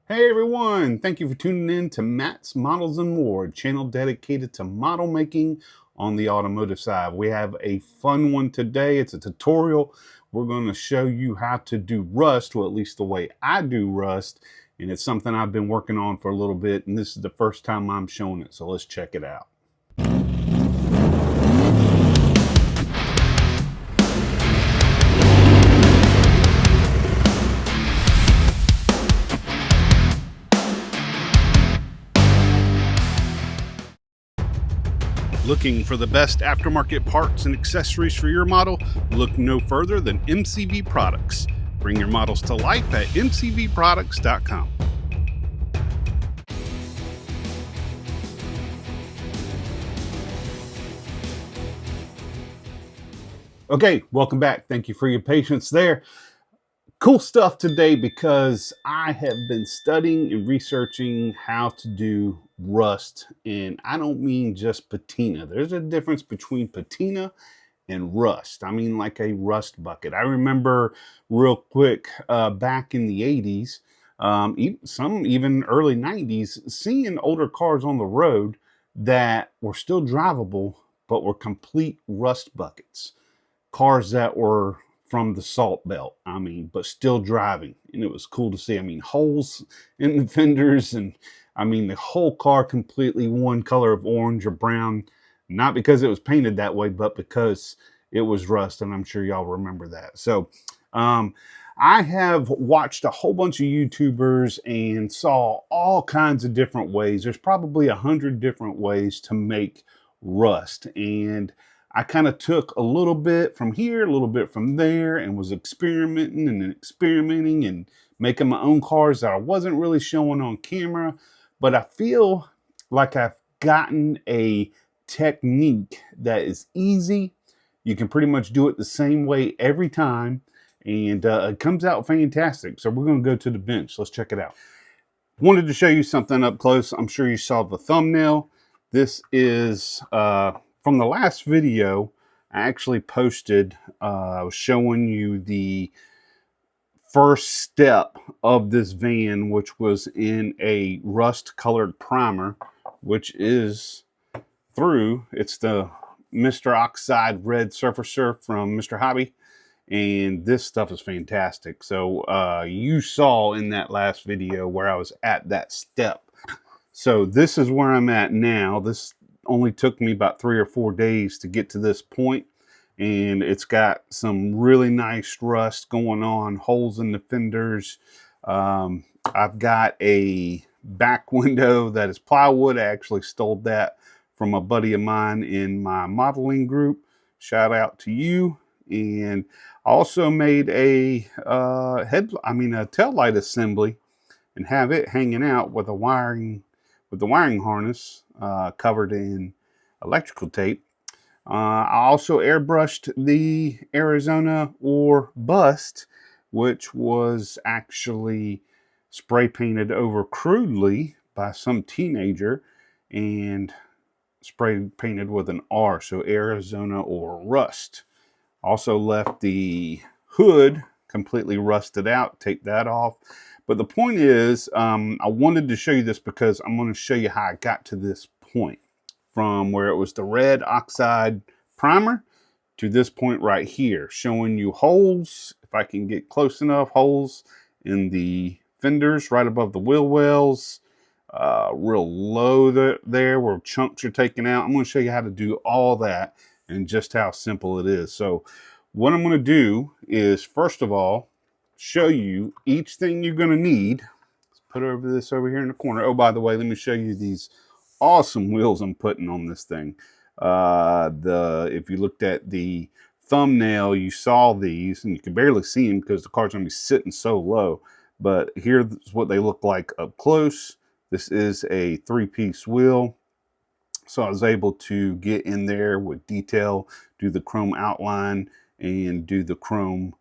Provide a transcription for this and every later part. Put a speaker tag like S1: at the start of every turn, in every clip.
S1: Hey everyone, thank you for tuning in to Matt's Models and More, a channel dedicated to model making on the automotive side. We have a fun one today. It's a tutorial. We're going to show you how to do rust, well, at least the way I do rust, and it's something I've been working on for a little bit, and this is the first time I'm showing it, so let's check it out. Looking for the best aftermarket parts and accessories for your model? Look no further than MCV Products. Bring your models to life at mcvproducts.com. Okay, welcome back. Thank you for your patience there. Cool stuff today because I have been studying and researching how to do rust, and I don't mean just patina. There's a difference between patina and rust. I mean like a rust bucket. I remember real quick back in the 80s, even early 90s, seeing older cars on the road that were still drivable but were complete rust buckets. Cars that were from the Salt Belt, but still driving. And it was cool to see. Holes in the fenders, and the whole car completely one color of orange or brown, not because it was painted that way, but because it was rust. And I'm sure y'all remember that. So, I have watched a whole bunch of YouTubers and saw all kinds of different ways. There's probably 100 different ways to make rust. And I kind of took a little bit from here, a little bit from there, and was experimenting and making my own cars that I wasn't really showing on camera. But I feel like I've gotten a technique that is easy. You can pretty much do it the same way every time, and it comes out fantastic. So we're going to go to the bench. Let's check it out. Wanted to show you something up close. I'm sure you saw the thumbnail. This is from the last video I actually posted. I was showing you the first step of this van, which was in a rust colored primer, which is it's the Mr. Oxide Red Surfacer from Mr. Hobby. And this stuff is fantastic. So you saw in that last video where I was at that step. So this is where I'm at now. This only took me about 3 or 4 days to get to this point, and it's got some really nice rust going on, holes in the fenders. I've got a back window that is plywood. I actually stole that from a buddy of mine in my modeling group. Shout out to you. And I also made a tail light assembly and have it hanging out with the wiring harness covered in electrical tape. I also airbrushed the Arizona or Bust, which was actually spray painted over crudely by some teenager and spray painted with an R, so Arizona or Rust. Also left the hood completely rusted out, take that off. But the point is, I wanted to show you this because I'm going to show you how I got to this point, from where it was the red oxide primer to this point right here, showing you holes, if I can get close enough, holes in the fenders right above the wheel wells, real low there where chunks are taken out. I'm going to show you how to do all that and just how simple it is. So what I'm going to do is, first of all, show you each thing you're going to need. Let's put this over here in the corner. Oh, by the way, let me show you these awesome wheels I'm putting on this thing. If you looked at the thumbnail, you saw these, and you can barely see them because the car's going to be sitting so low. But here's what they look like up close. This is a 3-piece wheel. So I was able to get in there with detail, do the chrome outline, and do the chrome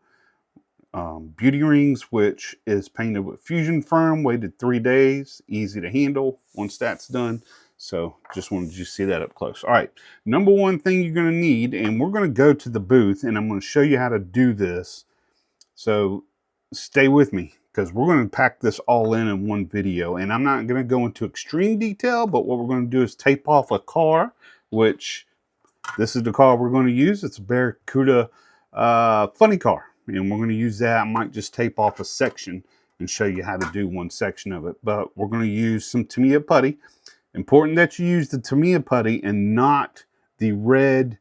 S1: beauty rings, which is painted with Fusion Firm. Waited 3 days, easy to handle once that's done. So just wanted you to see that up close. All right, number one thing you're going to need, and we're going to go to the booth, and I'm going to show you how to do this. So stay with me. because we're going to pack this all in one video. And I'm not going to go into extreme detail, but what we're going to do is tape off a car, which this is the car we're going to use. It's a Barracuda funny car. And we're going to use that. I might just tape off a section and show you how to do one section of it. But we're going to use some Tamiya putty. Important that you use the Tamiya putty and not the red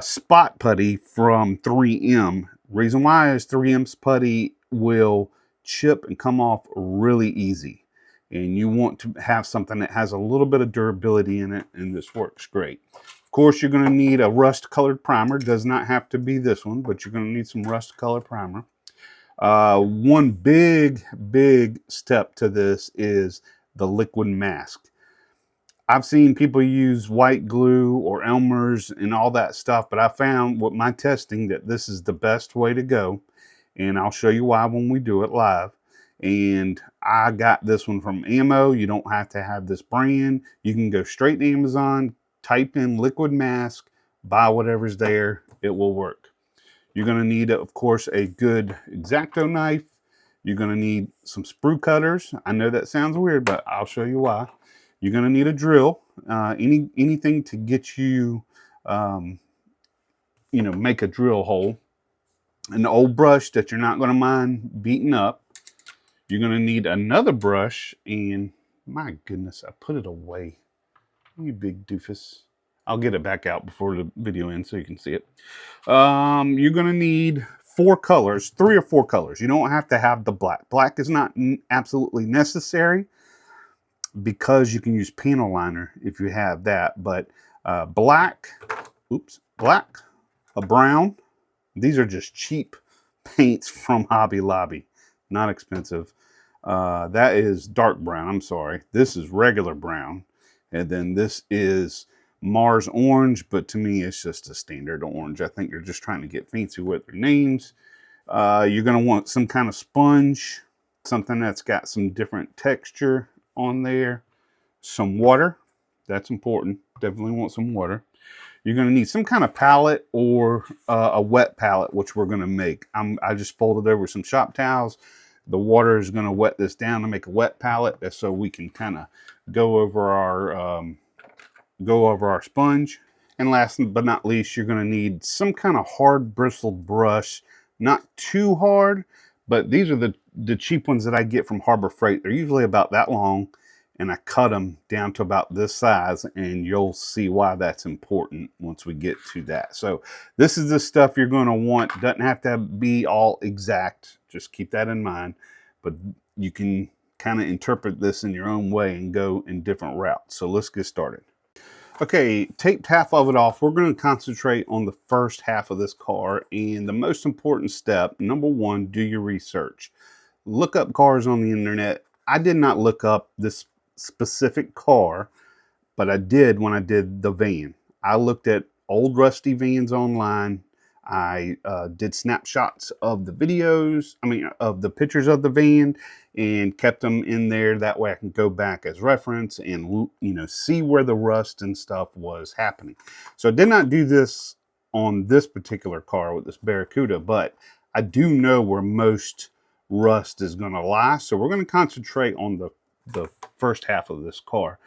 S1: spot putty from 3M. Reason why is 3M's putty will chip and come off really easy. And you want to have something that has a little bit of durability in it, and this works great. Of course, you're going to need a rust colored primer. It does not have to be this one, but you're going to need some rust colored primer. One big step to this is the liquid mask. I've seen people use white glue or Elmer's and all that stuff, but I found with my testing that this is the best way to go. And I'll show you why when we do it live. And I got this one from Ammo. You don't have to have this brand. You can go straight to Amazon, type in liquid mask, buy whatever's there. It will work. You're going to need, of course, a good X-Acto knife. You're going to need some sprue cutters. I know that sounds weird, but I'll show you why. You're going to need a drill, anything to get you, make a drill hole. An old brush that you're not going to mind beating up. You're going to need another brush, and my goodness, I put it away. You big doofus. I'll get it back out before the video ends so you can see it. You're going to need 4 colors, 3 or 4 colors. You don't have to have the black. Black is not absolutely necessary, because you can use panel liner if you have that. But black, a brown. These are just cheap paints from Hobby Lobby. Not expensive. That is dark brown. I'm sorry. This is regular brown. And then this is Mars orange. But to me, it's just a standard orange. I think they're just trying to get fancy with their names. You're going to want some kind of sponge. Something that's got some different texture on there. Some water. That's important. Definitely want some water. You're going to need some kind of palette or a wet palette, which we're going to make. I just folded over some shop towels. The water is going to wet this down to make a wet palette, so we can kind of go over our sponge. And last but not least, you're going to need some kind of hard bristled brush. Not too hard, but these are the cheap ones that I get from Harbor Freight. They're usually about that long. And I cut them down to about this size, and you'll see why that's important once we get to that. So this is the stuff you're going to want. Doesn't have to be all exact. Just keep that in mind. But you can kind of interpret this in your own way and go in different routes. So let's get started. Okay, taped half of it off. We're going to concentrate on the first half of this car. And the most important step, number 1, do your research. Look up cars on the internet. I did not look up this specific car, but I did when I did the van. I looked at old rusty vans online. I did snapshots of the videos, of the pictures of the van, and kept them in there. That way I can go back as reference and, see where the rust and stuff was happening. So I did not do this on this particular car with this Barracuda, but I do know where most rust is going to lie. So we're going to concentrate on the first half of this car.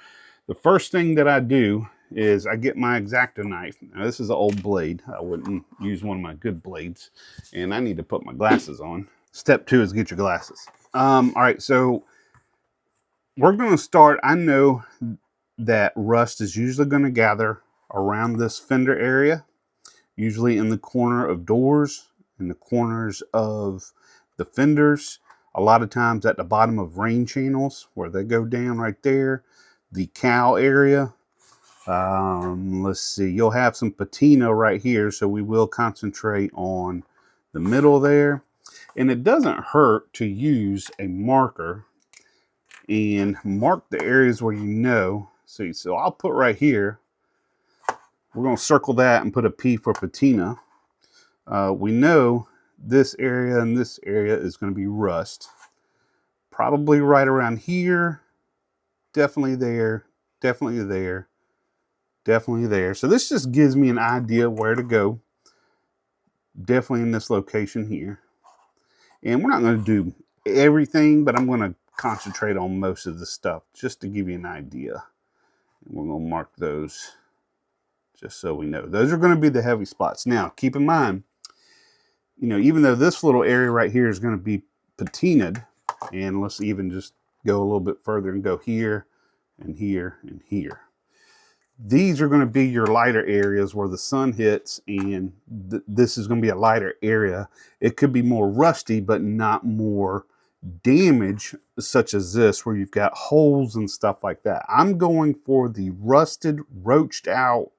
S1: The first thing that I do is I get my X-Acto knife. Now this is an old blade. I wouldn't use one of my good blades, and I need to put my glasses on. Step 2 is get your glasses. All right, so we're going to start. I know that rust is usually going to gather around this fender area, usually in the corner of doors, in the corners of the fenders. A lot of times at the bottom of rain channels where they go down right there. The cowl area. Let's see. You'll have some patina right here. So we will concentrate on the middle there. And it doesn't hurt to use a marker and mark the areas where you know. See, so I'll put right here. We're going to circle that and put a P for patina. We know this area and this area is going to be rust. Probably right around here. Definitely there. Definitely there. Definitely there. So this just gives me an idea where to go. Definitely in this location here. And we're not going to do everything, but I'm going to concentrate on most of the stuff just to give you an idea. And we're going to mark those just so we know. Those are going to be the heavy spots. Now, keep in mind, you know, even though this little area right here is going to be patinaed, and let's even just go a little bit further and go here and here and here. These are going to be your lighter areas where the sun hits, and this is going to be a lighter area. It could be more rusty, but not more damage, such as this, where you've got holes and stuff like that. I'm going for the rusted, roached out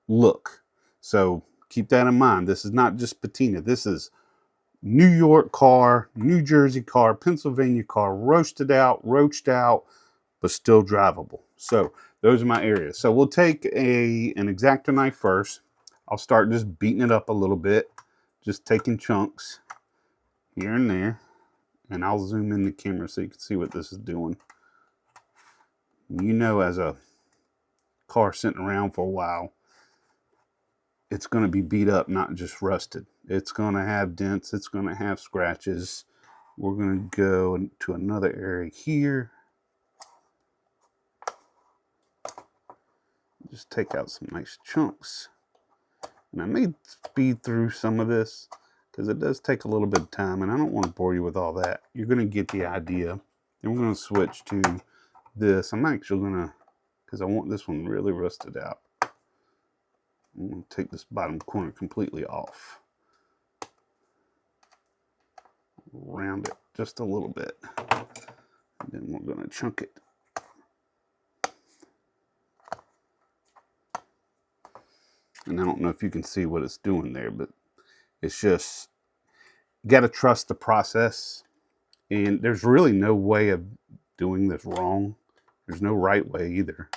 S1: look. So keep that in mind. This is not just patina. This is New York car, New Jersey car, Pennsylvania car, roached out, but still drivable. So those are my areas. So we'll take an X-Acto knife first. I'll start just beating it up a little bit, just taking chunks here and there. And I'll zoom in the camera so you can see what this is doing. You know, as a car sitting around for a while, it's going to be beat up, not just rusted. It's going to have dents. It's going to have scratches. We're going to go to another area here. Just take out some nice chunks. And I may speed through some of this because it does take a little bit of time, and I don't want to bore you with all that. You're going to get the idea. Then we're going to switch to this. I'm actually going to, because I want this one really rusted out, I'm going to take this bottom corner completely off. Round it just a little bit. And then we're going to chunk it. And I don't know if you can see what it's doing there, but it's just, you got to trust the process. And there's really no way of doing this wrong. There's no right way either.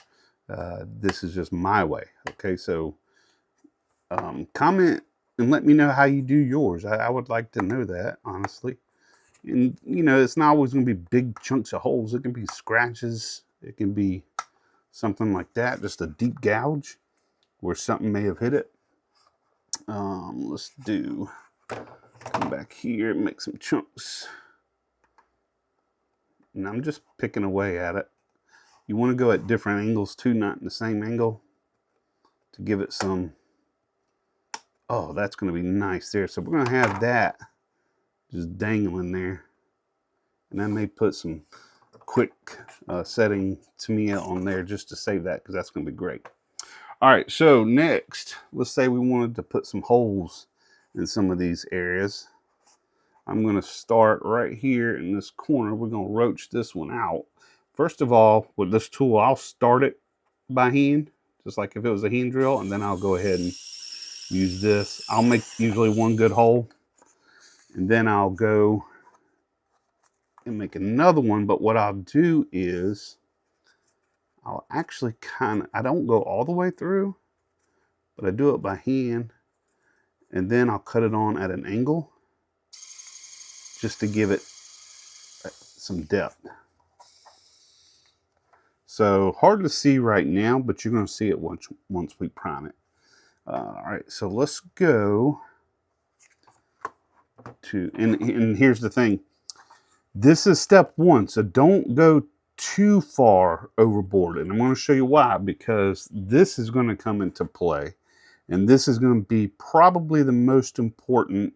S1: This is just my way. Okay, so comment and let me know how you do yours. I would like to know that, honestly. And, you know, it's not always going to be big chunks of holes. It can be scratches. It can be something like that, just a deep gouge where something may have hit it. Let's come back here and make some chunks. And I'm just picking away at it. You want to go at different angles too, not in the same angle, to give it some, oh, that's going to be nice there. So we're going to have that just dangling there. And I may put some quick setting Tamiya on there just to save that, because that's going to be great. All right, so next, let's say we wanted to put some holes in some of these areas. I'm going to start right here in this corner. We're going to roach this one out. First of all, with this tool, I'll start it by hand, just like if it was a hand drill, and then I'll go ahead and use this. I'll make usually one good hole, and then I'll go and make another one. But what I'll do is I'll actually I don't go all the way through, but I do it by hand, and then I'll cut it on at an angle just to give it some depth. So hard to see right now, but you're going to see it once we prime it. All right, so let's go to, and here's the thing. This is step one, so don't go too far overboard. And I'm going to show you why, because this is going to come into play. And this is going to be probably the most important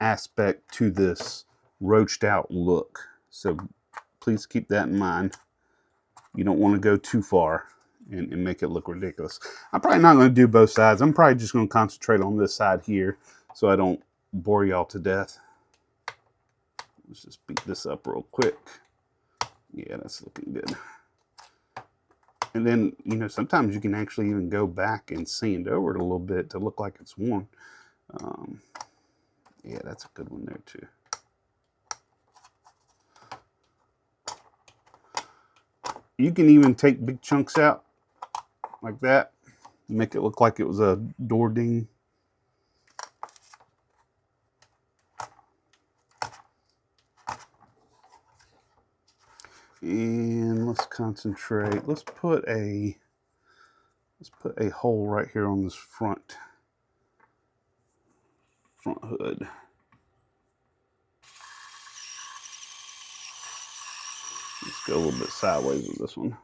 S1: aspect to this roached out look. So please keep that in mind. You don't want to go too far and make it look ridiculous. I'm probably not going to do both sides. I'm probably just going to concentrate on this side here so I don't bore y'all to death. Let's just beat this up real quick. Yeah, that's looking good. And then, you know, sometimes you can actually even go back and sand over it a little bit to look like it's worn. Yeah, that's a good one there too. You can even take big chunks out like that, make it look like it was a door ding. And let's concentrate. Let's put a hole right here on this front hood. Let's go a little bit sideways with this one.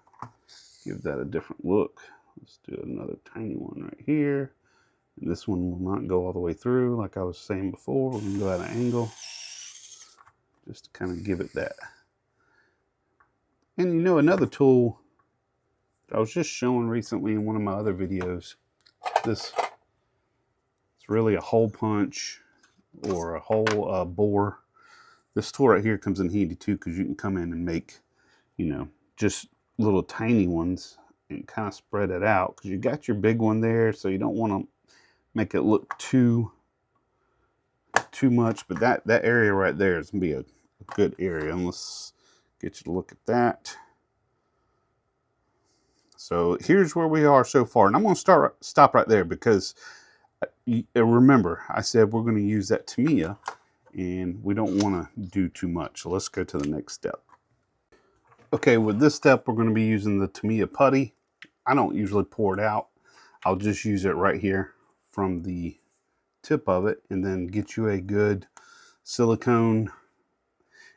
S1: Give that a different look. Let's do another tiny one right here. And this one will not go all the way through like I was saying before. We're gonna go at an angle just to kind of give it that. And you know, another tool I was just showing recently in one of my other videos, it's really a hole punch or a hole bore. This tool right here comes in handy too, because you can come in and make, you know, just little tiny ones and kind of spread it out, because you got your big one there, so you don't want to make it look too much. But that area right there is gonna be a good area, and let's get you to look at that. So here's where we are so far, and I'm going to stop right there, because remember I said we're going to use that Tamiya, and we don't want to do too much. So let's go to the next step. Okay, with this step we're going to be using the Tamiya putty. I don't usually pour it out. I'll just use it right here from the tip of it, and then get you a good silicone.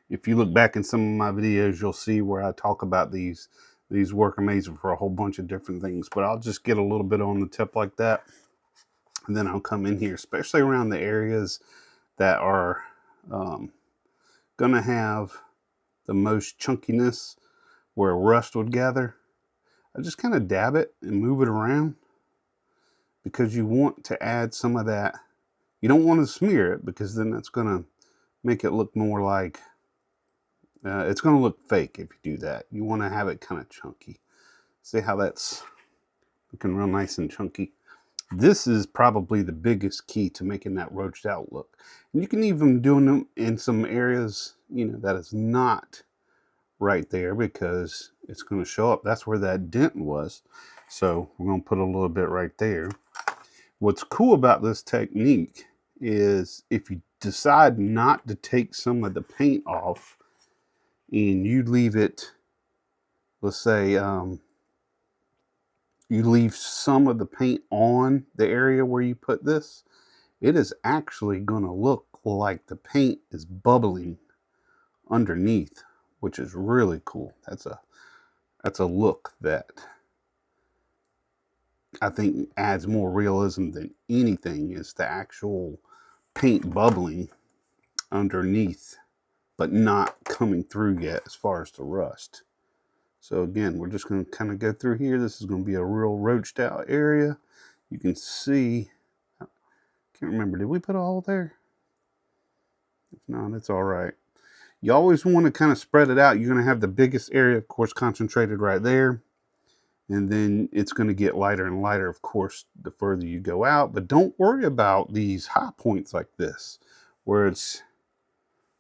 S1: If you look back in some of my videos, you'll see where I talk about these work amazing for a whole bunch of different things, but I'll just get a little bit on the tip like that, and then I'll come in here, especially around the areas that are gonna have the most chunkiness, where rust would gather. I just kind of dab it and move it around, because you want to add some of that. You don't want to smear it, because then that's gonna make it look more like it's going to look fake if you do that. You want to have it kind of chunky. See how that's looking real nice and chunky? This is probably the biggest key to making that roached out look. And you can even do them in some areas, you know, that is not right there, because it's going to show up. That's where that dent was. So we're going to put a little bit right there. What's cool about this technique is if you decide not to take some of the paint off, and you leave it, let's say you leave some of the paint on the area where you put this, it is actually going to look like the paint is bubbling underneath, which is really cool. That's a look that I think adds more realism than anything, is the actual paint bubbling underneath, but not coming through yet as far as the rust. So again, we're just going to kind of go through here. This is going to be a real roached out area. You can see, I can't remember, did we put a hole there? If not, it's all right. You always want to kind of spread it out. You're going to have the biggest area, of course, concentrated right there. And then it's going to get lighter and lighter, of course, the further you go out. But don't worry about these high points like this, where it's,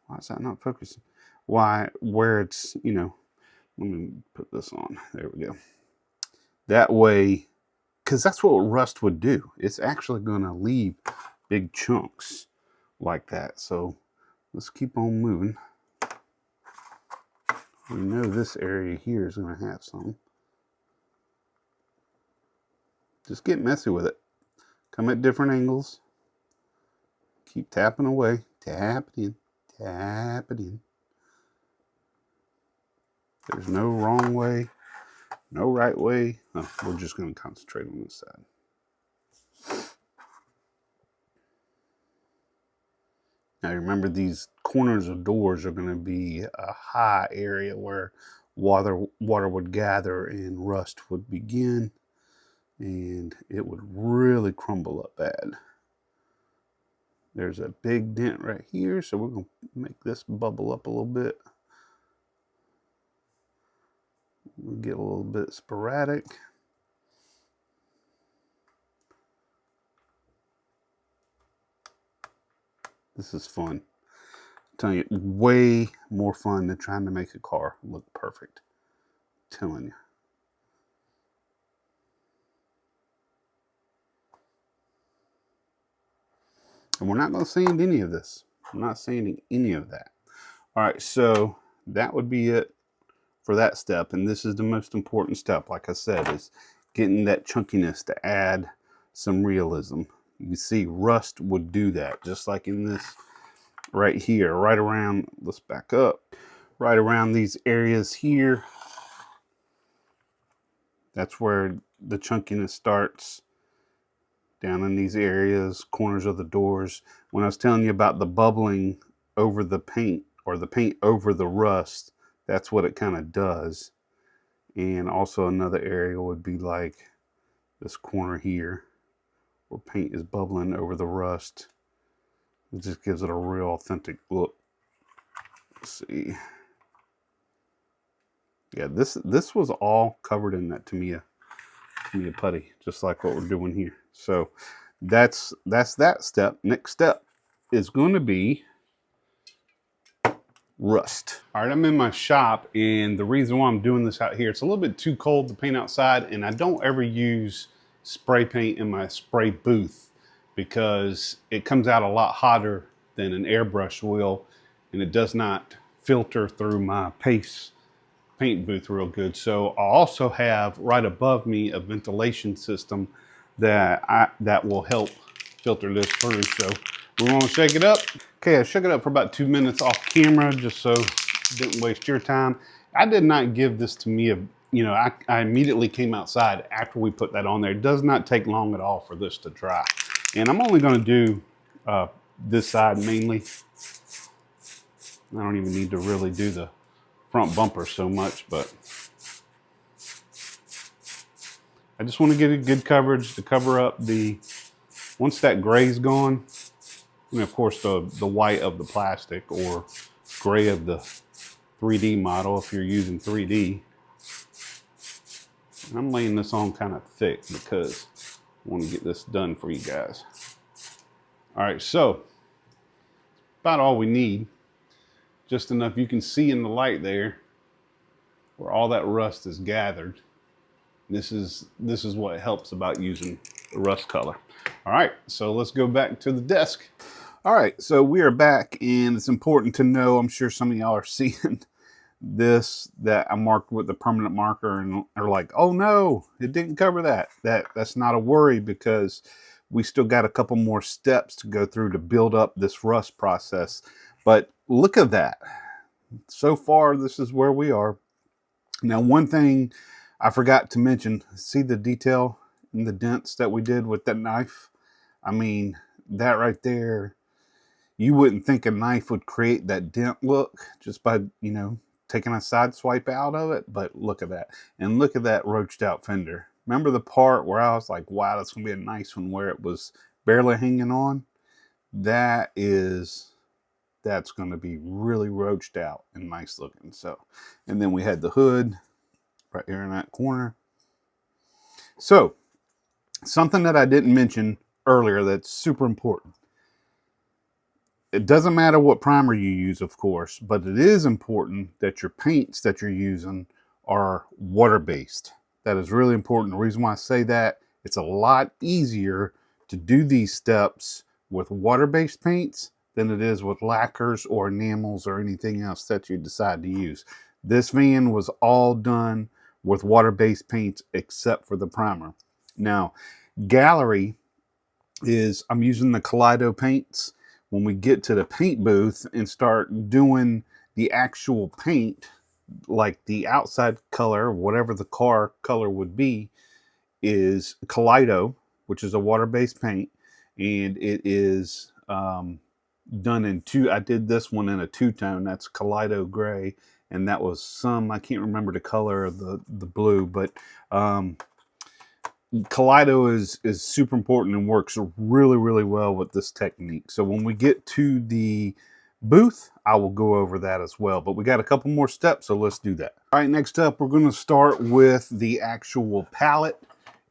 S1: why is that not focusing? Where it's, you know, let me put this on. There we go. That way, because that's what rust would do. It's actually going to leave big chunks like that. So let's keep on moving. We know this area here is going to have some. Just get messy with it. Come at different angles. Keep tapping away. Tap it in. Tap it in. There's no wrong way, no right way. Oh, we're just going to concentrate on this side. Now remember, these corners of doors are going to be a high area where water would gather and rust would begin, and it would really crumble up bad. There's a big dent right here, so we're going to make this bubble up a little bit. We'll get a little bit sporadic. This is fun. I'm telling you, way more fun than trying to make a car look perfect. I'm telling you. And we're not going to sand any of this. I'm not sanding any of that. All right, so that would be it for that step. And this is the most important step, like I said, is getting that chunkiness to add some realism. You see, rust would do that, just like in this right here, right around, let's back up, right around these areas here. That's where the chunkiness starts, down in these areas, corners of the doors. When I was telling you about the bubbling over the paint, or the paint over the rust, that's what it kind of does. And also another area would be like this corner here, where paint is bubbling over the rust. It just gives it a real authentic look. Let's see. Yeah, this was all covered in that Tamiya putty, just like what we're doing here. So that's that step. Next step is going to be rust. All right, I'm in my shop, and the reason why I'm doing this out here, it's a little bit too cold to paint outside, and I don't ever use spray paint in my spray booth because it comes out a lot hotter than an airbrush will, and it does not filter through my paste paint booth real good. So I also have right above me a ventilation system that will help filter this through. So we want to shake it up. Okay, I shook it up for about 2 minutes off camera just so didn't waste your time. I did not give this to me I immediately came outside after we put that on there. It does not take long at all for this to dry. And I'm only going to do this side mainly. I don't even need to really do the front bumper so much, but I just want to get a good coverage to cover up once that gray's gone, and of course the white of the plastic, or gray of the 3D model if you're using 3D. And I'm laying this on kind of thick because I want to get this done for you guys. All right, so about all we need. Just enough you can see in the light there where all that rust is gathered. This is what helps about using the rust color. All right, so let's go back to the desk. All right, so we are back, and it's important to know, I'm sure some of y'all are seeing this, that I marked with the permanent marker and are like, oh no, it didn't cover that. That's not a worry, because we still got a couple more steps to go through to build up this rust process. But look at that. So far, this is where we are. Now, one thing I forgot to mention, see the detail in the dents that we did with that knife? I mean, that right there, you wouldn't think a knife would create that dent look just by, taking a side swipe out of it, but look at that. And look at that roached out fender. Remember the part where I was like, wow, that's gonna be a nice one, where it was barely hanging on? That's going to be really roached out and nice looking. So, and then we had the hood right here in that corner. So, something that I didn't mention earlier that's super important. It doesn't matter what primer you use, of course, but it is important that your paints that you're using are water-based. That is really important. The reason why I say that, it's a lot easier to do these steps with water-based paints than it is with lacquers or enamels or anything else that you decide to use. This van was all done with water-based paints except for the primer. Now, gallery I'm using the Kaleido paints. When we get to the paint booth and start doing the actual paint, like the outside color, whatever the car color would be, is Kaleido, which is a water-based paint, and it is done in two. I did this one in a two-tone. That's Kaleido gray, and that was I can't remember the color of the blue, but Kaleido is super important and works really, really well with this technique. So when we get to the booth, I will go over that as well. But we got a couple more steps, so let's do that. All right, next up, we're going to start with the actual palette.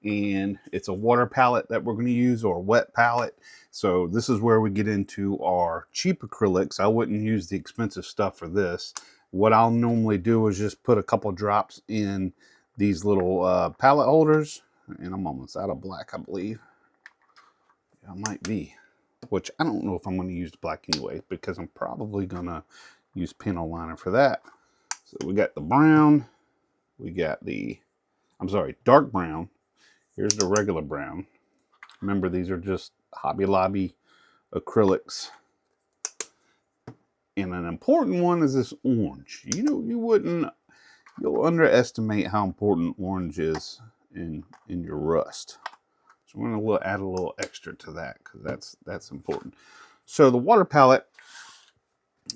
S1: And it's a water palette that we're going to use, or a wet palette. So this is where we get into our cheap acrylics. I wouldn't use the expensive stuff for this. What I'll normally do is just put a couple drops in these little palette holders. And I'm almost out of black, I believe. Yeah, I might be. Which I don't know if I'm going to use black anyway, because I'm probably going to use panel liner for that. So we got the brown. We got dark brown. Here's the regular brown. Remember, these are just Hobby Lobby acrylics. And an important one is this orange. You'll underestimate how important orange is in your rust. So we're going to add a little extra to that because that's important. So the water palette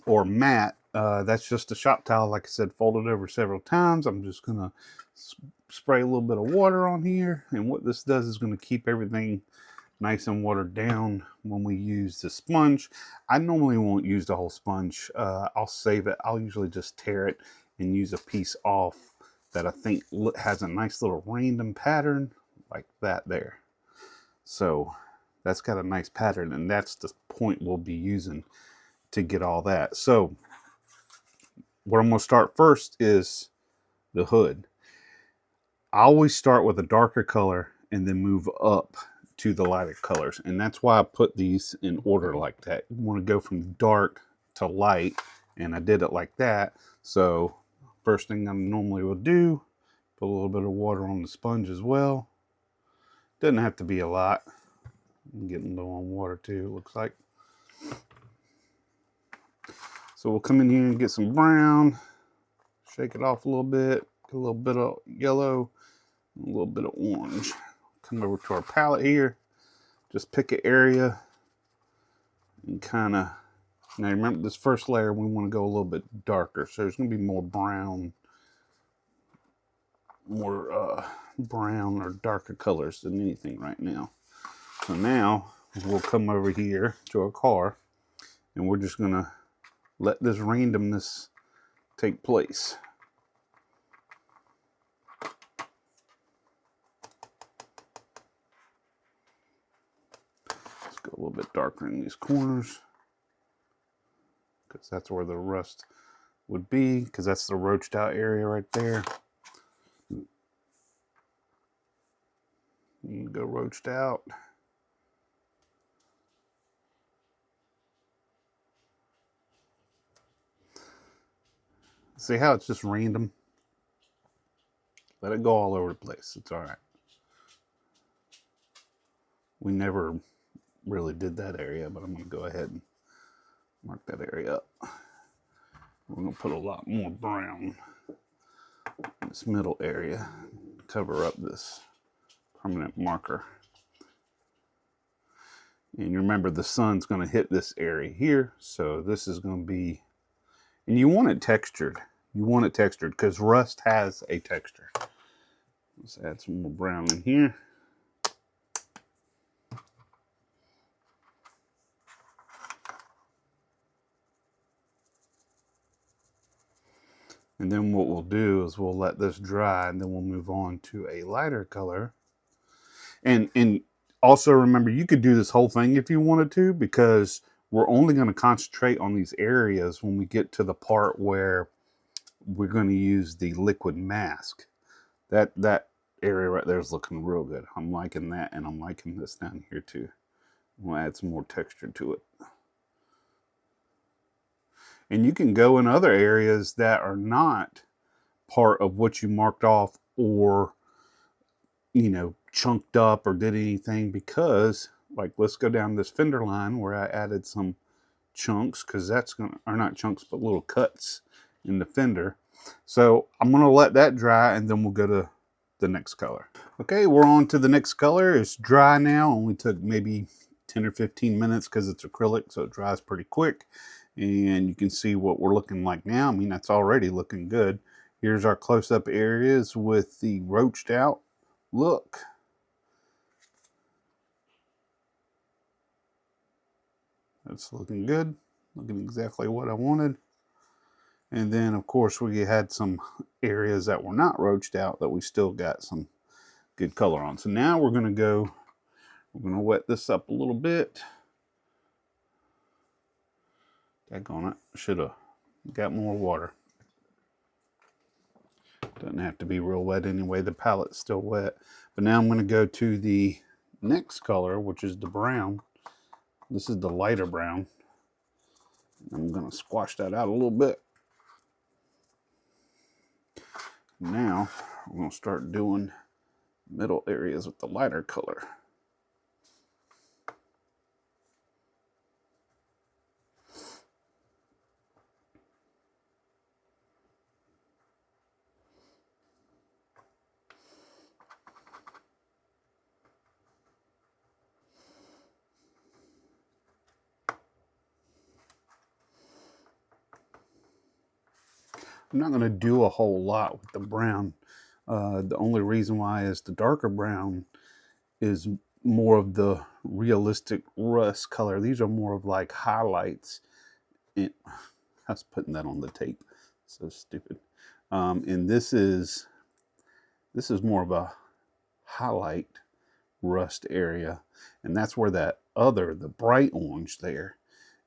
S1: or mat, that's just a shop towel, like I said, folded over several times. I'm just going to spray a little bit of water on here. And what this does is going to keep everything nice and watered down when we use the sponge. I normally won't use the whole sponge. I'll save it. I'll usually just tear it and use a piece off that I think has a nice little random pattern like that there. So that's got a nice pattern, and that's the point we'll be using to get all that. So what I'm going to start first is the hood. I always start with a darker color and then move up to the lighter colors, and that's why I put these in order like that. You want to go from dark to light, and I did it like that. So first thing I normally will do, put a little bit of water on the sponge as well. Doesn't have to be a lot. I'm getting low on water too, it looks like. So we'll come in here and get some brown, shake it off a little bit, get a little bit of yellow, a little bit of orange. Come over to our palette here, just pick an area and kind of, now remember this first layer, we want to go a little bit darker. So there's going to be more brown, brown or darker colors than anything right now. So now we'll come over here to our car and we're just going to let this randomness take place. Let's go a little bit darker in these corners because that's where the rust would be, because that's the roached out area right there. You go roached out. See how it's just random? Let it go all over the place. It's all right. We never really did that area, but I'm going to go ahead and mark that area up. We're going to put a lot more brown in this middle area, cover up this permanent marker. And you remember the sun's going to hit this area here, so this is going to be, and you want it textured. You want it textured because rust has a texture. Let's add some more brown in here. And then what we'll do is we'll let this dry, and then we'll move on to a lighter color. And also remember, you could do this whole thing if you wanted to, because we're only going to concentrate on these areas when we get to the part where we're going to use the liquid mask. That area right there is looking real good. I'm liking that, and I'm liking this down here too. We'll add some more texture to it. And you can go in other areas that are not part of what you marked off or, chunked up or did anything, because, like, let's go down this fender line where I added some chunks, because that's going to, or not chunks, but little cuts in the fender. So I'm going to let that dry, and then we'll go to the next color. Okay, we're on to the next color. It's dry now. Only took maybe 10 or 15 minutes because it's acrylic, so it dries pretty quick. And you can see what we're looking like now. I mean, that's already looking good. Here's our close-up areas with the roached out look. That's looking good. Looking exactly what I wanted. And then, of course, we had some areas that were not roached out that we still got some good color on. So now we're going to wet this up a little bit. Daggone it. Should have got more water. Doesn't have to be real wet anyway. The palette's still wet. But now I'm going to go to the next color, which is the brown. This is the lighter brown. I'm going to squash that out a little bit. Now we're going to start doing middle areas with the lighter color. I'm not going to do a whole lot with the brown. The only reason why is the darker brown is more of the realistic rust color. These are more of like highlights. I was putting that on the tape. So stupid. And this is more of a highlight rust area, and that's where that other, the bright orange there,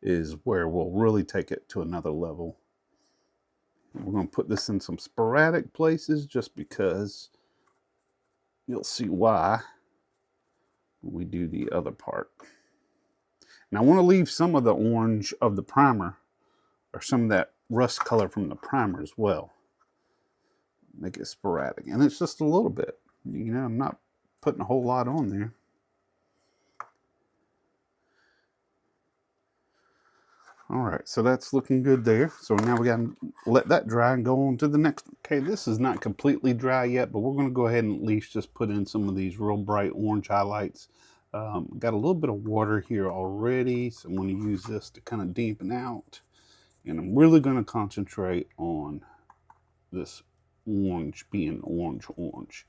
S1: is where we'll really take it to another level. We're going to put this in some sporadic places just because you'll see why when we do the other part. And I want to leave some of the orange of the primer, or some of that rust color from the primer as well. Make it sporadic, and it's just a little bit. You know, I'm not putting a whole lot on there. All right, so that's looking good there. So now we got to let that dry and go on to the next one. Okay, this is not completely dry yet, but we're going to go ahead and at least just put in some of these real bright orange highlights. Got a little bit of water here already, so I'm going to use this to kind of dampen out. And I'm really going to concentrate on this orange being orange.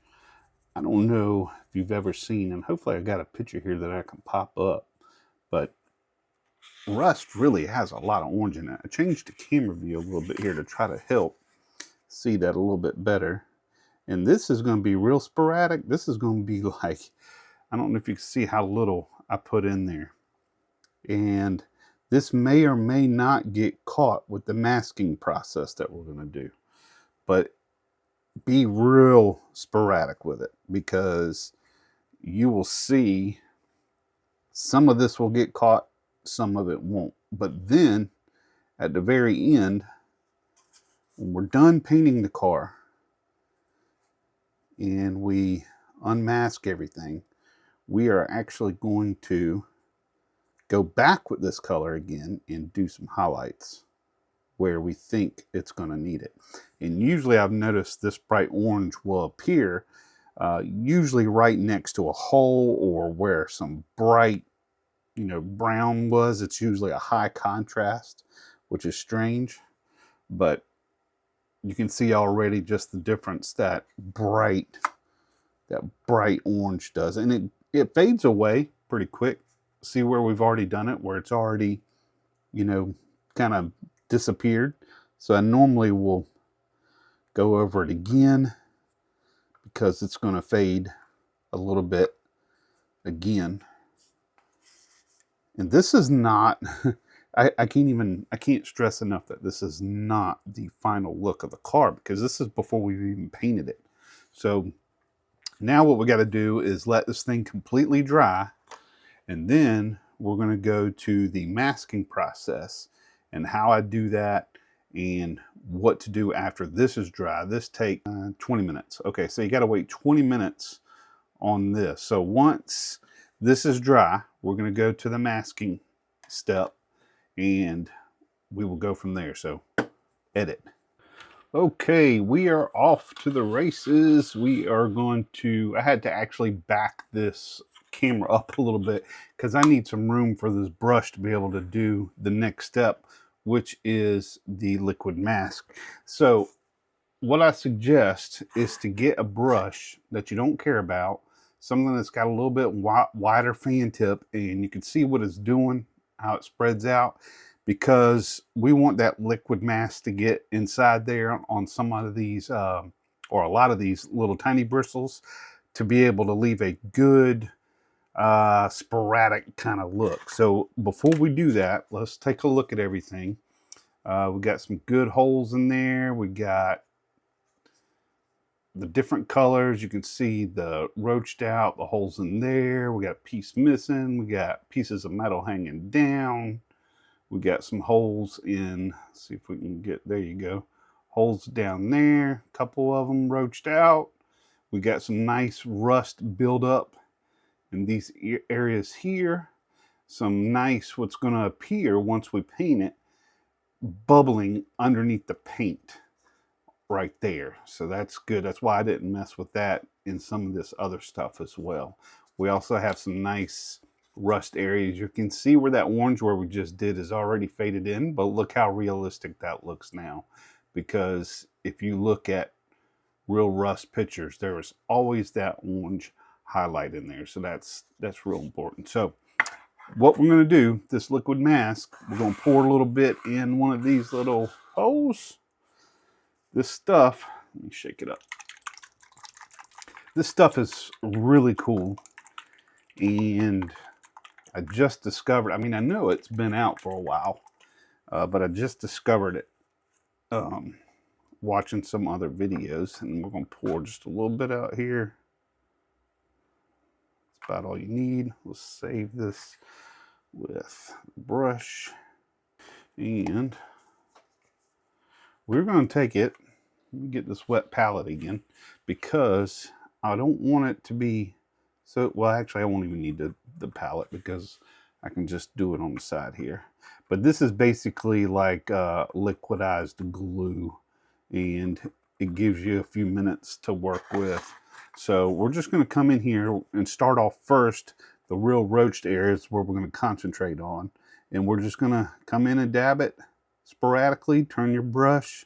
S1: I don't know if you've ever seen, and hopefully I got a picture here that I can pop up, but rust really has a lot of orange in it. I changed the camera view a little bit here to try to help see that a little bit better. And this is going to be real sporadic. This is going to be like, I don't know if you can see how little I put in there. And this may or may not get caught with the masking process that we're going to do. But be real sporadic with it, because you will see some of this will get caught, some of it won't. But then at the very end, when we're done painting the car and we unmask everything, we are actually going to go back with this color again and do some highlights where we think it's going to need it. And usually I've noticed this bright orange will appear usually right next to a hole, or where some bright, you know, brown was. It's usually a high contrast, which is strange, but you can see already just the difference that bright orange does. And it fades away pretty quick. See where we've already done it, where it's already, you know, kind of disappeared. So I normally will go over it again, because it's going to fade a little bit again. And this is not, I can't stress enough that this is not the final look of the car, because this is before we've even painted it. So now what we got to do is let this thing completely dry, and then we're going to go to the masking process and how I do that and what to do after this is dry. This takes 20 minutes. Okay, so you got to wait 20 minutes on this. So once this is dry, we're going to go to the masking step, and we will go from there. So edit. Okay, we are off to the races. We are going to, I had to actually back this camera up a little bit because I need some room for this brush to be able to do the next step, which is the liquid mask. So what I suggest is to get a brush that you don't care about, something that's got a little bit wider fan tip, and you can see what it's doing, how it spreads out, because we want that liquid mask to get inside there on some of these, or a lot of these little tiny bristles, to be able to leave a good sporadic kind of look. So before we do that, let's take a look at everything. We got some good holes in there. We got the different colors. You can see the roached out, the holes in there. We got a piece missing. We got pieces of metal hanging down. We got some holes in, let's see if we can get, there you go. Holes down there, a couple of them roached out. We got some nice rust buildup in these areas here. Some nice, what's gonna appear once we paint it, bubbling underneath the paint right there. So that's good. That's why I didn't mess with that in some of this other stuff as well. We also have some nice rust areas. You can see where that orange where we just did is already faded in, but look how realistic that looks now, because if you look at real rust pictures, there is always that orange highlight in there. So that's real important. So what we're going to do, this liquid mask, we're going to pour a little bit in one of these little holes. This stuff, let me shake it up. This stuff is really cool, and I just discovered, I mean, I know it's been out for a while, but I just discovered it watching some other videos, and we're going to pour just a little bit out here. That's about all you need. We'll save this with the brush, and we're going to take it. Let me get this wet palette again, because I don't want it to be so, well, actually I won't even need the palette, because I can just do it on the side here. But this is basically like liquidized glue, and it gives you a few minutes to work with. So we're just going to come in here and start off first the real roached areas where we're going to concentrate on, and we're just going to come in and dab it sporadically. Turn your brush.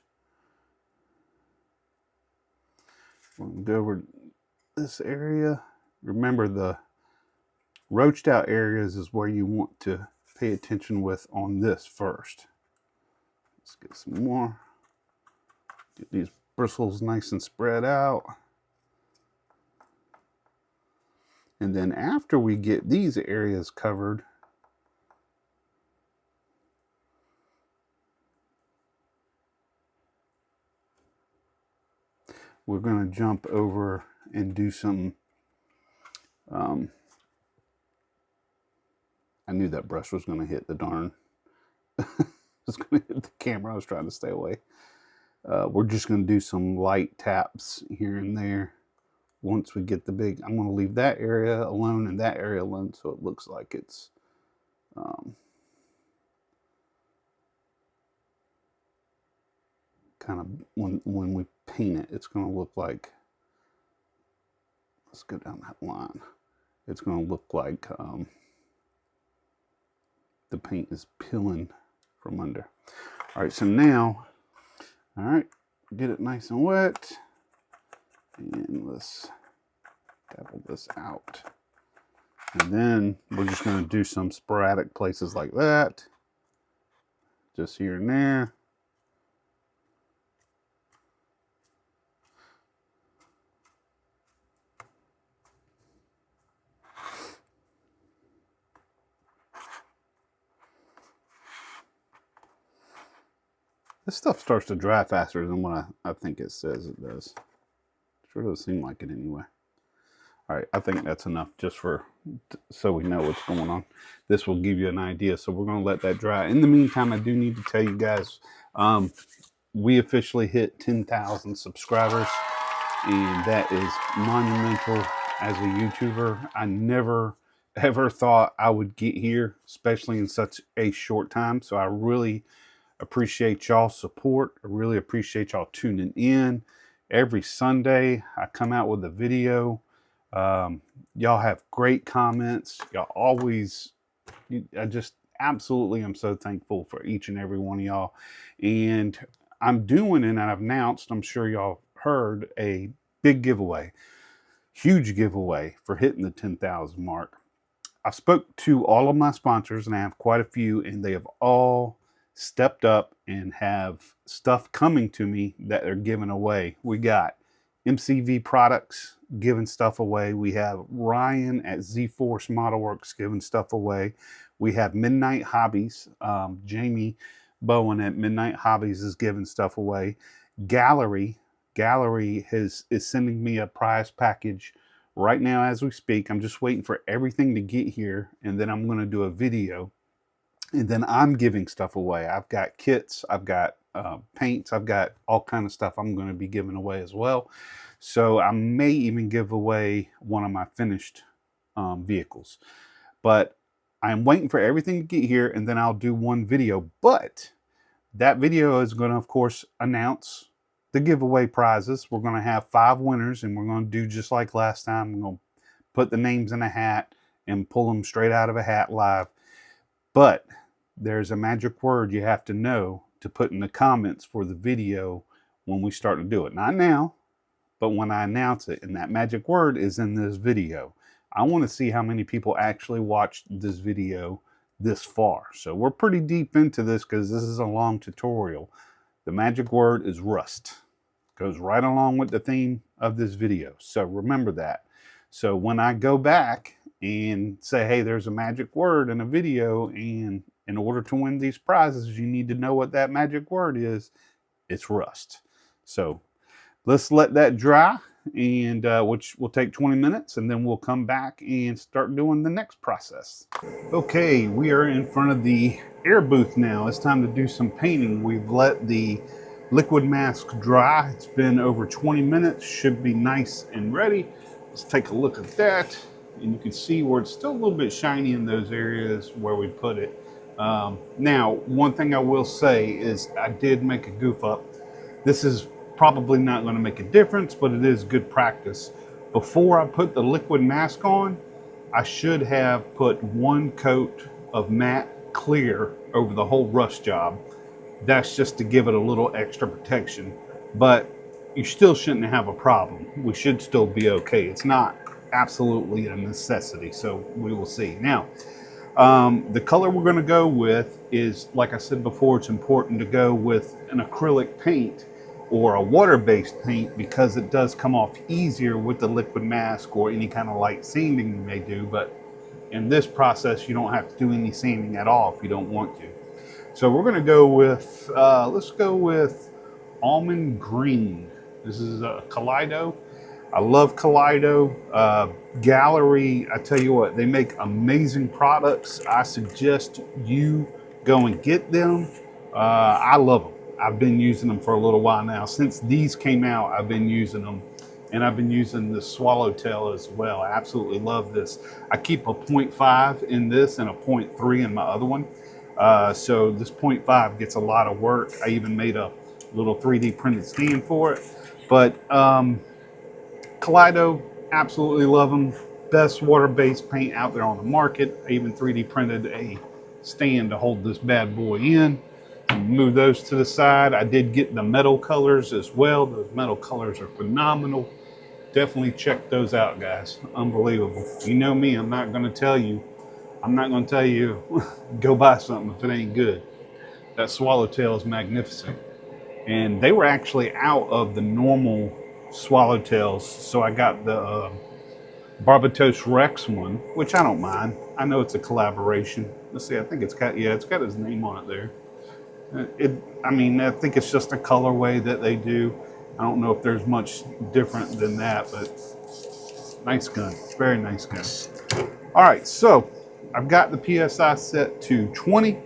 S1: We're going to go over this area. Remember, the roached out areas is where you want to pay attention with on this first. Let's get some more. Get these bristles nice and spread out. And then after we get these areas covered, we're going to jump over and do some, I knew that brush was going to hit the darn, it was going to hit the camera. I was trying to stay away. We're just going to do some light taps here and there. Once we get the big, I'm going to leave that area alone and that area alone, so it looks like it's kind of, when we paint it, it's going to look like, let's go down that line. It's going to look like the paint is peeling from under. All right, so now, all right, get it nice and wet. And let's dabble this out. And then we're just going to do some sporadic places like that. Just here and there. This stuff starts to dry faster than what I think it says it does. Sure does seem like it anyway. All right, I think that's enough just for, so we know what's going on. This will give you an idea, so we're going to let that dry. In the meantime, I do need to tell you guys, we officially hit 10,000 subscribers, and that is monumental as a YouTuber. I never ever thought I would get here, especially in such a short time. So I really appreciate y'all's support. I really appreciate y'all tuning in. Every Sunday, I come out with a video. Y'all have great comments. Y'all always, I just absolutely am so thankful for each and every one of y'all. And I'm doing, and I've announced, I'm sure y'all heard, a big giveaway, huge giveaway for hitting the 10,000 mark. I spoke to all of my sponsors, and I have quite a few, and they have all stepped up and have stuff coming to me that they're giving away. We got MCV Products giving stuff away. We have Ryan at Z-Force Modelworks giving stuff away. We have Midnight Hobbies. Jamie Bowen at Midnight Hobbies is giving stuff away. Gallery is sending me a prize package right now as we speak. I'm just waiting for everything to get here, and then I'm going to do a video. And then I'm giving stuff away. I've got kits, I've got paints, I've got all kind of stuff I'm going to be giving away as well. So I may even give away one of my finished vehicles. But I'm waiting for everything to get here, and then I'll do one video. But that video is going to, of course, announce the giveaway prizes. We're going to have 5 winners, and we're going to do just like last time. We're going to put the names in a hat and pull them straight out of a hat live. But there's a magic word you have to know to put in the comments for the video when we start to do it. Not now, but when I announce it, and that magic word is in this video. I want to see how many people actually watched this video this far. So we're pretty deep into this because this is a long tutorial. The magic word is rust. Goes right along with the theme of this video. So remember that. So when I go back and say, hey, there's a magic word in a video, and in order to win these prizes, you need to know what that magic word is. It's rust. So let's let that dry, and which will take 20 minutes, and then we'll come back and start doing the next process. Okay, we are in front of the air booth now. It's time to do some painting. We've let the liquid mask dry. It's been over 20 minutes, should be nice and ready. Let's take a look at that, and you can see where it's still a little bit shiny in those areas where we put it. Now, one thing I will say is I did make a goof up. This is probably not going to make a difference, but it is good practice. Before I put the liquid mask on, I should have put one coat of matte clear over the whole rust job. That's just to give it a little extra protection, but you still shouldn't have a problem. We should still be okay. It's not absolutely a necessity, so we will see. Now, the color we're going to go with is, like I said before, it's important to go with an acrylic paint or a water-based paint because it does come off easier with the liquid mask or any kind of light sanding you may do. But in this process, you don't have to do any sanding at all if you don't want to. So we're going to go with, let's go with almond green. This is a Kaleido. I love Kaleido. Gallery, I tell you what, they make amazing products. I suggest you go and get them. I love them. I've been using them for a little while now. Since these came out, I've been using them. And I've been using the Swallowtail as well. I absolutely love this. I keep a 0.5 in this and a 0.3 in my other one. So this 0.5 gets a lot of work. I even made a little 3D printed stand for it. But Kaleido, absolutely love them. Best water-based paint out there on the market. I even 3D printed a stand to hold this bad boy in. Move those to the side. I did get the metal colors as well. Those metal colors are phenomenal. Definitely check those out, guys. Unbelievable. You know me, I'm not going to tell you go buy something if it ain't good. That Swallowtail is magnificent. And they were actually out of the normal Swallowtails, so I got the Barbatos Rex one, which I don't mind. I know it's a collaboration. Let's see, I think it's got his name on it there. I think it's just a colorway that they do. I don't know if there's much different than that, but nice gun, very nice gun. All right, so I've got the PSI set to 20.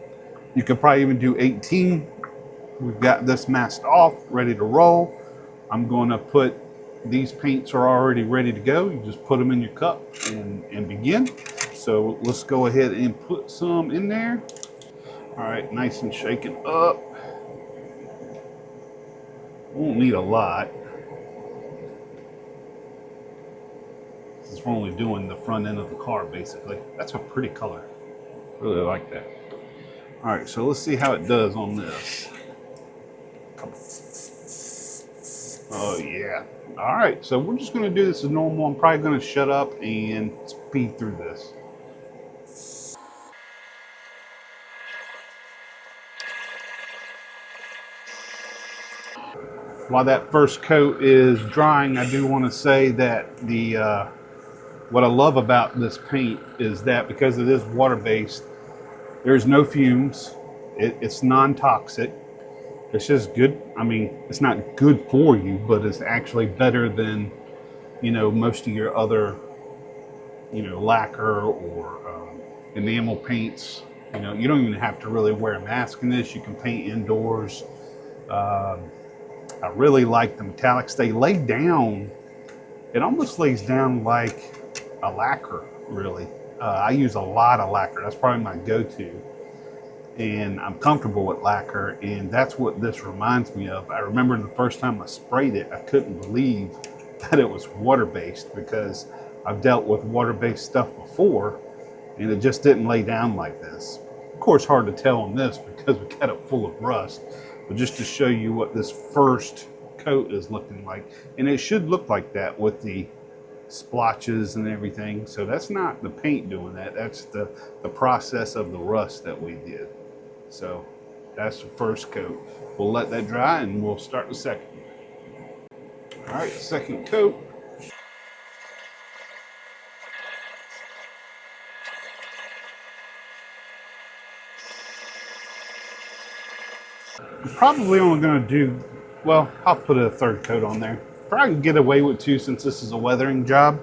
S1: You could probably even do 18. We've got this masked off, ready to roll. I'm going to put, these paints are already ready to go. You just put them in your cup and begin. So let's go ahead and put some in there. All right, nice and shaken up. Won't need a lot. Since we're only doing the front end of the car, basically. That's a pretty color. Really like that. All right, so let's see how it does on this. Oh yeah. All right, so we're just gonna do this as normal. I'm probably gonna shut up and speed through this. While that first coat is drying, I do want to say that the what I love about this paint is that because it is water-based, there's no fumes. It's non-toxic. It's just good. I mean, it's not good for you, but it's actually better than, most of your other, lacquer or enamel paints. You don't even have to really wear a mask in this. You can paint indoors. I really like the metallics. They lay down, it almost lays down like a lacquer, really. I use a lot of lacquer. That's probably my go-to. And I'm comfortable with lacquer, and that's what this reminds me of. I remember the first time I sprayed it, I couldn't believe that it was water-based because I've dealt with water-based stuff before, and it just didn't lay down like this. Of course, hard to tell on this because we got it full of rust, but just to show you what this first coat is looking like. And it should look like that with the splotches and everything. So that's not the paint doing that. That's the process of the rust that we did. So that's the first coat. We'll let that dry and we'll start the second. All right, second coat. I'm probably only going to do, well, I'll put a third coat on there. Probably can get away with 2 since this is a weathering job,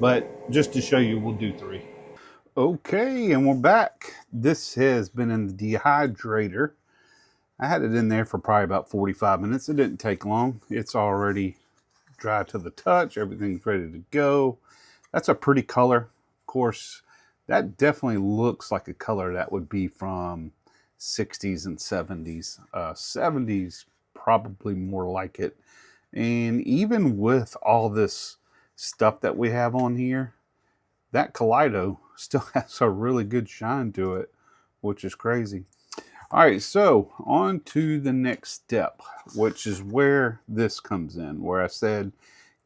S1: but just to show you, we'll do 3. Okay, and we're back. This has been in the dehydrator. I had it in there for probably about 45 minutes. It didn't take long. It's already dry to the touch. Everything's ready to go. That's a pretty color. Of course, that definitely looks like a color that would be from 60s and 70s. 70s probably more like it. And even with all this stuff that we have on here, that Kaleido still has a really good shine to it, which is crazy. All right, so on to the next step, which is where this comes in, where I said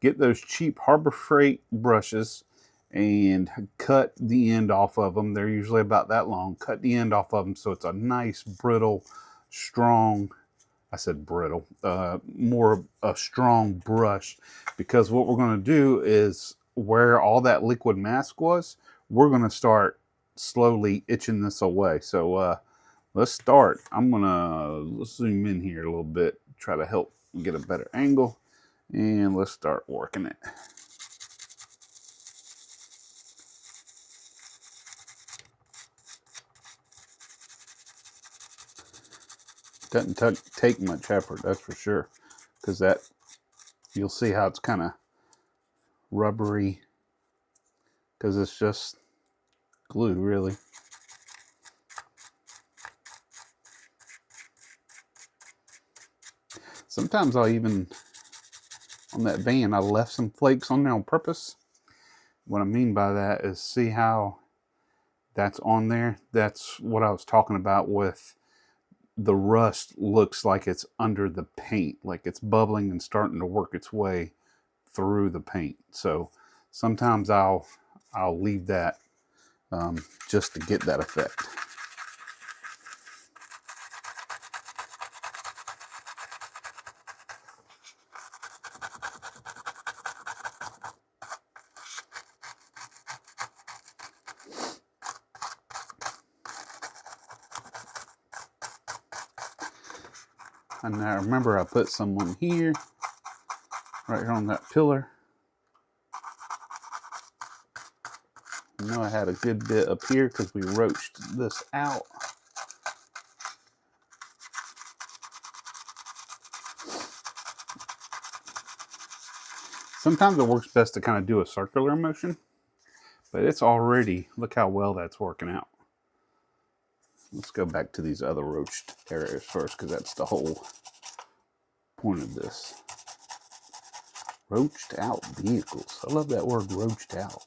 S1: get those cheap Harbor Freight brushes and cut the end off of them. They're usually about that long. Cut the end off of them so it's a nice, brittle, strong, I said brittle, more a strong brush, because what we're going to do is where all that liquid mask was, we're going to start slowly itching this away. So let's start. Let's zoom in here a little bit, try to help get a better angle, and let's start working it. Doesn't take much effort, that's for sure, because that, you'll see how it's kind of rubbery, because it's just glue, really. Sometimes I'll even, on that van, I left some flakes on there on purpose. What I mean by that is, see how that's on there? That's what I was talking about with the rust. Looks like it's under the paint, like it's bubbling and starting to work its way through the paint. So sometimes I'll leave that just to get that effect. And I remember I put some on here, right here on that pillar. I know I had a good bit up here because we roached this out. Sometimes it works best to kind of do a circular motion, but it's already, look how well that's working out. Let's go back to these other roached areas first, because that's the whole point of this. Roached out vehicles. I love that word, roached out.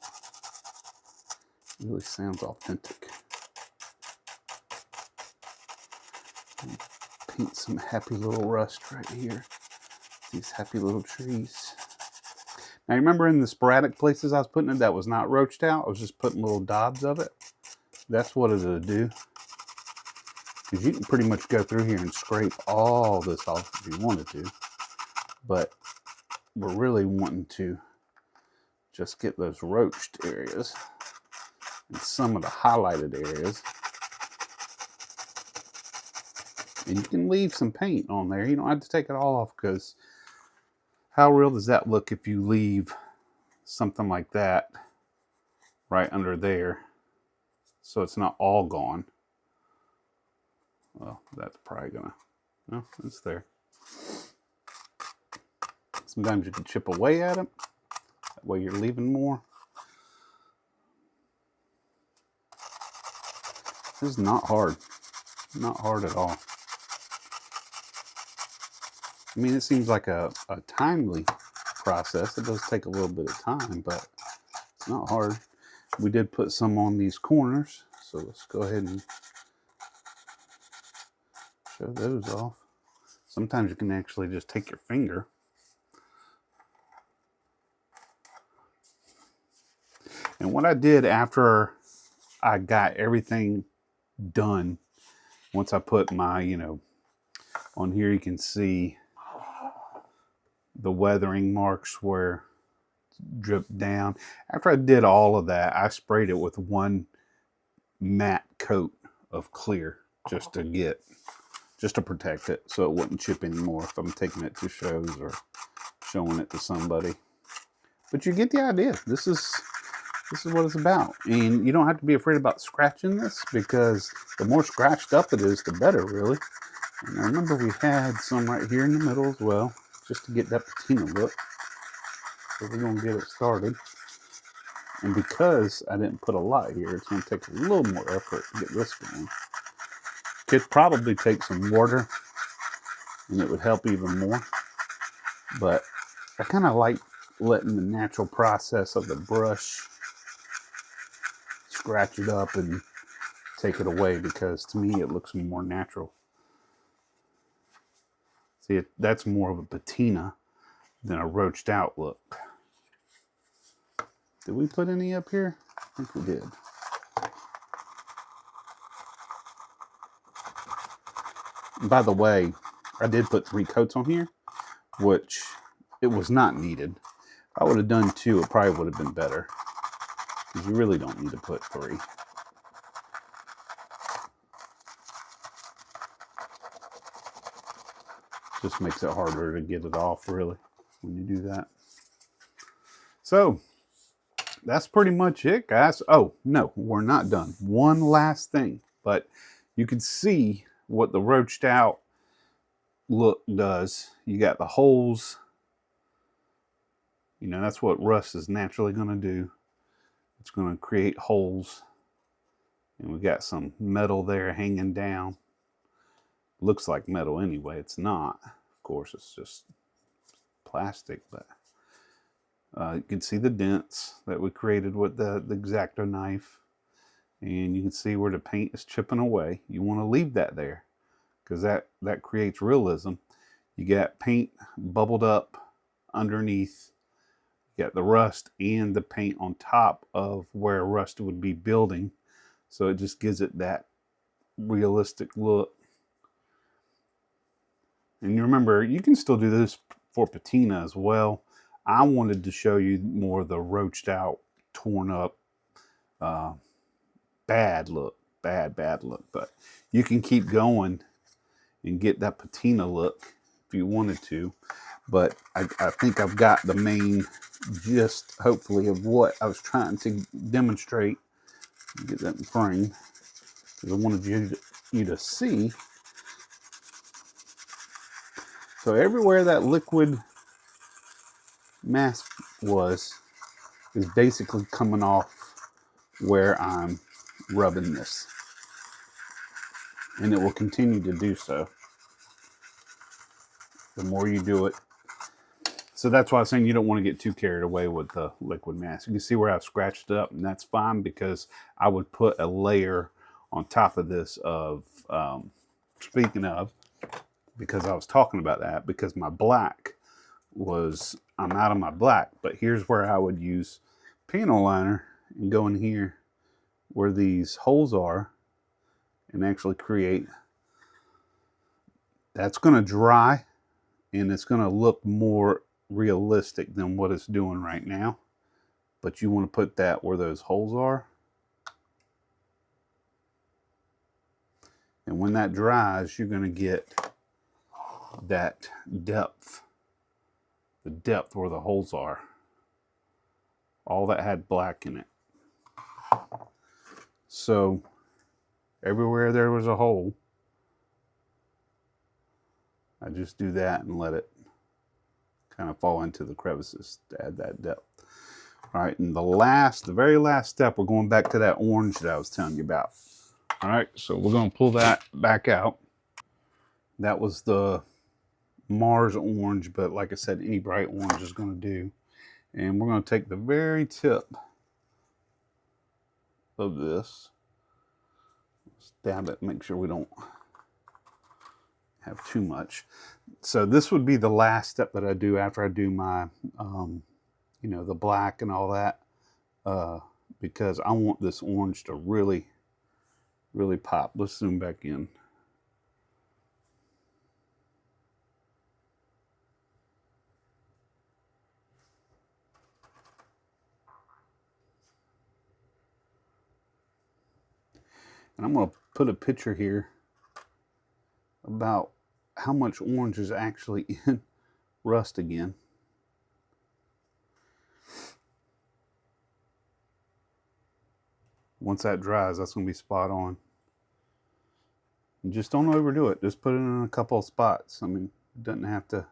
S1: It really sounds authentic. Paint some happy little rust right here. These happy little trees. Now, remember in the sporadic places I was putting it that was not roached out, I was just putting little dobs of it. That's what it'll do. Because you can pretty much go through here and scrape all this off if you wanted to. But we're really wanting to just get those roached areas and some of the highlighted areas. And you can leave some paint on there. You don't have to take it all off, because how real does that look if you leave something like that right under there so it's not all gone? Well, that's probably gonna, no, it's there. Sometimes you can chip away at it. That way you're leaving more. This is not hard. Not hard at all. I mean, it seems like a timely process. It does take a little bit of time, but it's not hard. We did put some on these corners, so let's go ahead and show those off. Sometimes you can actually just take your finger. And what I did after I got everything done, once I put my, on here you can see the weathering marks where it dripped down. After I did all of that, I sprayed it with one matte coat of clear just to protect it so it wouldn't chip anymore if I'm taking it to shows or showing it to somebody. But you get the idea. This is what it's about. And you don't have to be afraid about scratching this, because the more scratched up it is, the better, really. And I remember we had some right here in the middle as well, just to get that patina look. So we're going to get it started. And because I didn't put a lot here, it's going to take a little more effort to get this going. Could probably take some water and it would help even more. But I kind of like letting the natural process of the brush scratch it up and take it away, because to me it looks more natural. See, that's more of a patina than a roached out look. Did we put any up here? I think we did. And by the way, I did put 3 coats on here, which it was not needed. If I would have done 2, it probably would have been better, because you really don't need to put 3. Just makes it harder to get it off, really, when you do that. So that's pretty much it, guys. Oh, no, we're not done. One last thing, but you can see what the roached out look does. You got the holes. That's what rust is naturally going to do. It's going to create holes. And we got some metal there hanging down. Looks like metal anyway. It's not. Of course, it's just plastic, but you can see the dents that we created with the X-Acto knife. And you can see where the paint is chipping away. You want to leave that there, because that creates realism. You got paint bubbled up underneath. You got the rust and the paint on top of where rust would be building. So it just gives it that realistic look. And you remember, you can still do this for patina as well. I wanted to show you more of the roached out, torn up, bad look. But you can keep going and get that patina look if you wanted to. But I think I've got the main gist, hopefully, of what I was trying to demonstrate. Get that in frame, because I wanted you to see. So everywhere that liquid mask is basically coming off where I'm rubbing this. And it will continue to do so the more you do it. So that's why I was saying you don't want to get too carried away with the liquid mask. You can see where I've scratched it up, and that's fine, because I would put a layer on top of this of, speaking of, because I was talking about that, because my black I'm out of my black, but here's where I would use panel liner and go in here where these holes are and actually create. That's going to dry, and it's going to look more realistic than what it's doing right now. But you want to put that where those holes are. And when that dries, you're going to get that depth. The depth where the holes are. All that had black in it. So everywhere there was a hole, I just do that and let it kind of fall into the crevices to add that depth. All right, and the very last step, we're going back to that orange that I was telling you about. All right, so we're going to pull that back out. That was the Mars orange, but like I said, any bright orange is going to do. And we're going to take the very tip of this, stab it, make sure we don't have too much. So this would be the last step that I do after I do my, you know, the black and all that, because I want this orange to really, really pop. Let's zoom back in. And I'm going to put a picture here about how much orange is actually in rust again. Once that dries, that's going to be spot on. And just don't overdo it. Just put it in a couple of spots. I mean, it doesn't have to.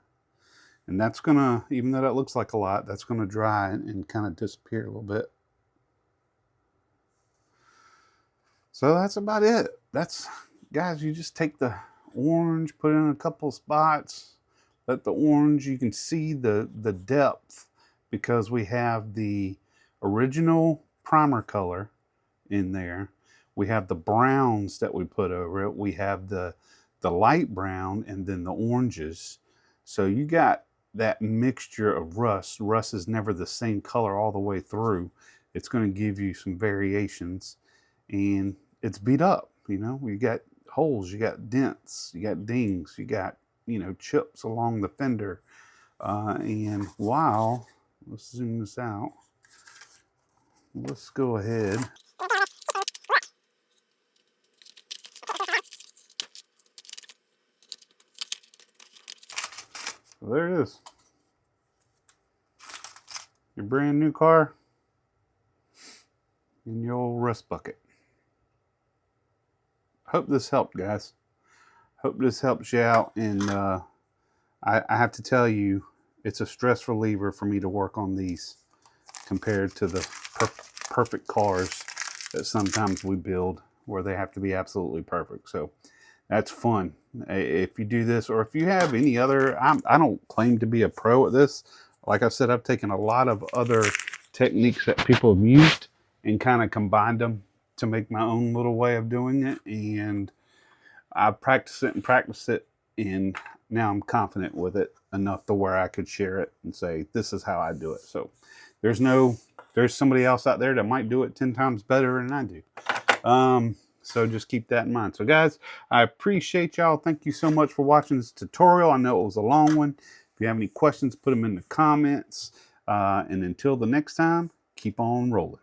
S1: And that's going to, even though that looks like a lot, that's going to dry and kind of disappear a little bit. So that's about it. That's, guys, you just take the orange, put it in a couple of spots, let the orange, you can see the depth because we have the original primer color in there. We have the browns that we put over it. We have the light brown and then the oranges. So you got that mixture of rust. Rust is never the same color all the way through. It's going to give you some variations, and it's beat up. You know, you got holes, you got dents, you got dings, you got, you know, chips along the fender. And while, let's zoom this out. Let's go ahead. So there it is. Your brand new car in your old rust bucket. Hope this helped, guys. Hope this helps you out. And I have to tell you, it's a stress reliever for me to work on these compared to the perfect cars that sometimes we build where they have to be absolutely perfect. So that's fun. If you do this, or if you have any other, I don't claim to be a pro at this. Like I said, I've taken a lot of other techniques that people have used and kind of combined them to make my own little way of doing it. And I practice it and practice it, and now I'm confident with it enough to where I could share it and say, this is how I do it. So there's somebody else out there that might do it 10 times better than I do. So just keep that in mind. So guys, I appreciate y'all. Thank you so much for watching this tutorial. I know it was a long one. If you have any questions, put them in the comments. And until the next time, keep on rolling.